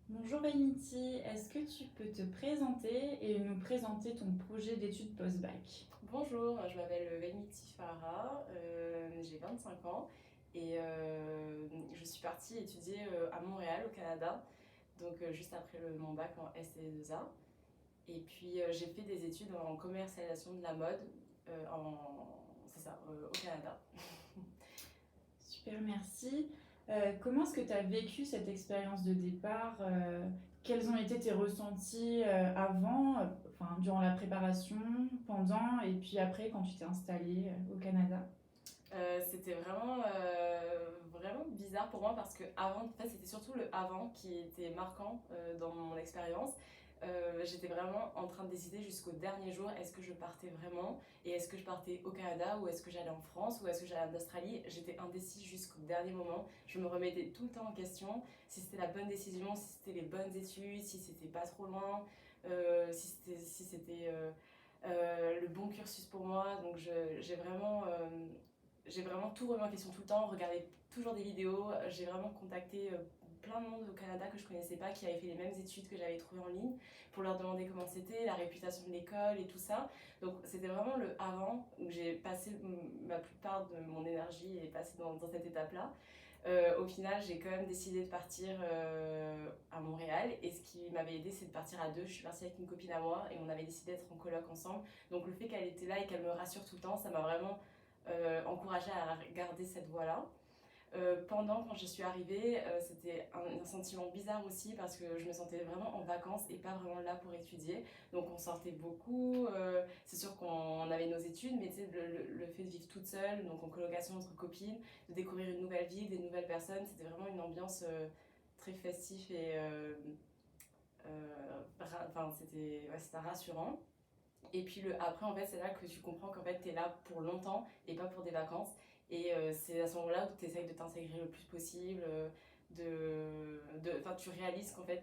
Bonjour Beniti, est-ce que tu peux te présenter et nous présenter ton projet d'études post-bac? Bonjour, je m'appelle Velmiti Farah, j'ai 25 ans et je suis partie étudier à Montréal au Canada, donc juste après mon bac en STE2A. Et puis j'ai fait des études en commercialisation de la mode c'est ça, au Canada. Super, merci. Comment est-ce que tu as vécu cette expérience de départ? Quels ont été tes ressentis avant, enfin, durant la préparation, pendant et puis après quand tu t'es installée au Canada? C'était vraiment bizarre pour moi parce que avant, en fait, c'était surtout le avant qui était marquant dans mon expérience. J'étais vraiment en train de décider jusqu'au dernier jour, est-ce que je partais vraiment et est-ce que je partais au Canada ou est-ce que j'allais en France ou est-ce que j'allais en Australie. J'étais indécise jusqu'au dernier moment. Je me remettais tout le temps en question si c'était la bonne décision, si c'était les bonnes études, si c'était pas trop loin, si c'était le bon cursus pour moi. Donc j'ai vraiment tout remis en question tout le temps, regardé toujours des vidéos. J'ai vraiment contacté plein de monde au Canada que je connaissais pas, qui avaient fait les mêmes études que j'avais trouvées en ligne, pour leur demander comment c'était, la réputation de l'école et tout ça. Donc c'était vraiment le avant, où j'ai passé ma plupart de mon énergie et passé dans cette étape-là. Au final, j'ai quand même décidé de partir à Montréal. Et ce qui m'avait aidé, c'est de partir à deux. Je suis partie avec une copine à moi et on avait décidé d'être en coloc ensemble. Donc le fait qu'elle était là et qu'elle me rassure tout le temps, ça m'a vraiment encouragée à garder cette voie-là. Quand je suis arrivée, c'était un sentiment bizarre aussi parce que je me sentais vraiment en vacances et pas vraiment là pour étudier. Donc on sortait beaucoup, c'est sûr qu'on avait nos études, mais tu sais, le fait de vivre toute seule, donc en colocation entre copines, de découvrir une nouvelle ville, des nouvelles personnes, c'était vraiment une ambiance très festive et c'était rassurant. Et puis après, en fait, c'est là que tu comprends qu'en fait, tu es là pour longtemps et pas pour des vacances. Et c'est à ce moment-là où tu essayes de t'intégrer le plus possible. Tu réalises qu'en fait,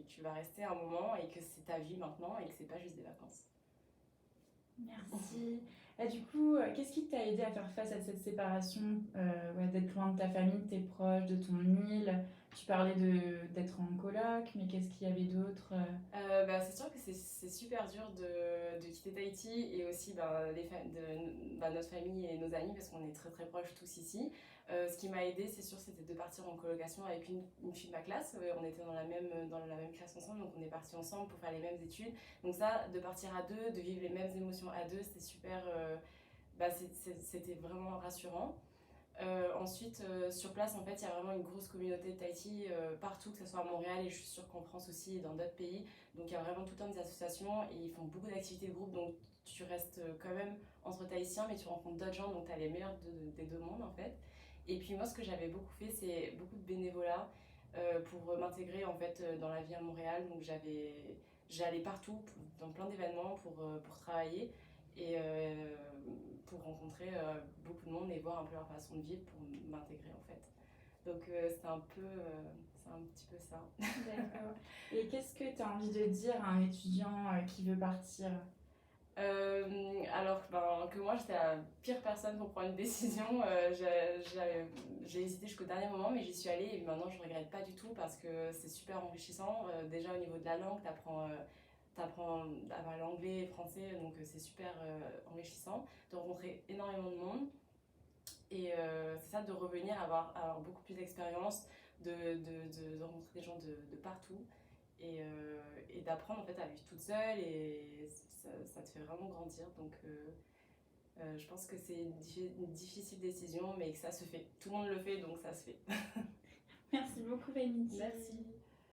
tu vas rester un moment et que c'est ta vie maintenant et que c'est pas juste des vacances. Merci. Et du coup, qu'est-ce qui t'a aidé à faire face à cette séparation, ouais, d'être loin de ta famille, de tes proches, de ton île? Tu parlais d'être en coloc, mais qu'est-ce qu'il y avait d'autre? C'est sûr que c'est super dur de quitter Tahiti et aussi notre famille et nos amis parce qu'on est très très proches tous ici. Ce qui m'a aidé, c'est sûr, c'était de partir en colocation avec une fille de ma classe. On était dans la même classe ensemble, donc on est partis ensemble pour faire les mêmes études. Donc ça, de partir à deux, de vivre les mêmes émotions à deux, c'était super. C'était vraiment rassurant. Ensuite, sur place, en fait, il y a vraiment une grosse communauté de Tahiti partout, que ce soit à Montréal et je suis sûre qu'en France aussi et dans d'autres pays. Donc il y a vraiment tout le temps des associations et ils font beaucoup d'activités de groupe. Donc tu restes quand même entre Tahitiens, mais tu rencontres d'autres gens, donc tu as les meilleurs des deux mondes en fait. Et puis moi, ce que j'avais beaucoup fait, c'est beaucoup de bénévolat pour m'intégrer en fait dans la vie à Montréal. Donc j'allais partout, dans plein d'événements pour travailler. Et pour rencontrer beaucoup de monde et voir un peu leur façon de vivre pour m'intégrer en fait. Donc c'est un petit peu ça. D'accord. Et qu'est-ce que tu as envie de dire à un étudiant qui veut partir? Que moi j'étais la pire personne pour prendre une décision, j'ai hésité jusqu'au dernier moment mais j'y suis allée et maintenant je regrette pas du tout parce que c'est super enrichissant. Déjà au niveau de la langue, t'apprends à parler anglais et français donc c'est super enrichissant de rencontrer énormément de monde. Et c'est ça, de revenir, avoir beaucoup plus d'expérience, de rencontrer des gens de partout et d'apprendre en fait à vivre toute seule et ça te fait vraiment grandir. Donc je pense que c'est une difficile décision mais que ça se fait. Tout le monde le fait donc ça se fait. Merci beaucoup, Beniti. Merci.